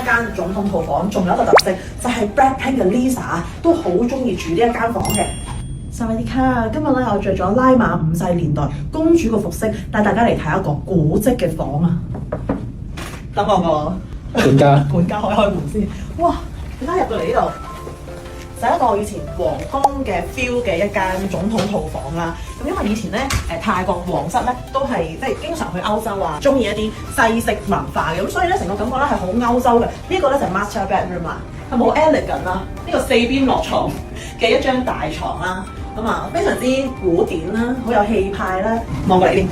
一間總統套房仲有一個特色，就係 Blackpink 嘅 Lisa 都好中意住呢一間房嘅。薩瓦迪卡，今日咧我着咗拉瑪五世年代公主嘅服飾，帶大家嚟睇一個古蹟嘅房啊！等我個管家開門先。哇！點解入到嚟呢度？就係一個以前皇宮嘅 feel 嘅一間總統套房啦。咁因為以前咧泰國皇室咧都係即係經常去歐洲啊，中意一啲西式文化嘅，咁所以咧成個感覺咧係好歐洲嘅。呢個咧就係 master bedroom 啦，係好 elegant 啦。呢個四邊落床嘅一張大床啦，咁啊非常之古典啦，好有氣派啦。望過嚟邊，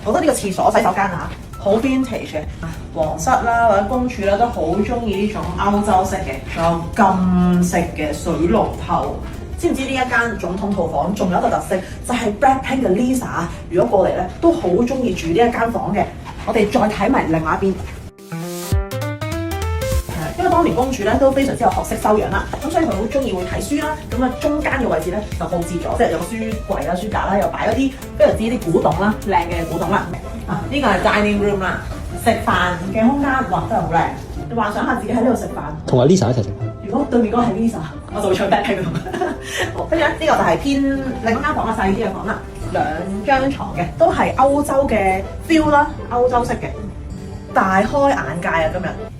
我覺得呢個廁所洗手間啊，好 vintage 嘅。皇室啦或者公主啦都好中意呢種歐洲式嘅，仲有金色嘅水龍頭。知唔知呢一間總統套房仲有一個特色，就係 Blackpink 嘅 Lisa 如果過嚟咧都好中意住呢一間房嘅。我哋再睇埋另外一邊，因為當年公主咧都非常之有學識修養啦，咁所以佢好中意會睇書啦。咁啊中間嘅位置咧就佈置咗，即係有個書櫃啦、書架啦，又擺咗啲非常之啲古董啦、靚嘅古董啦。呢個係 dining room 啦，食飯嘅空間，哇真係好靚！你幻想下自己喺呢度食飯，同阿 Lisa 一齊食飯。如果對面嗰個係 Lisa， 我就會唱 Blackpink 好，跟住呢個就係偏另一間房啦，細啲嘅房啦，兩張床嘅，都係歐洲嘅 feel 啦，歐洲式嘅，大開眼界啊今日！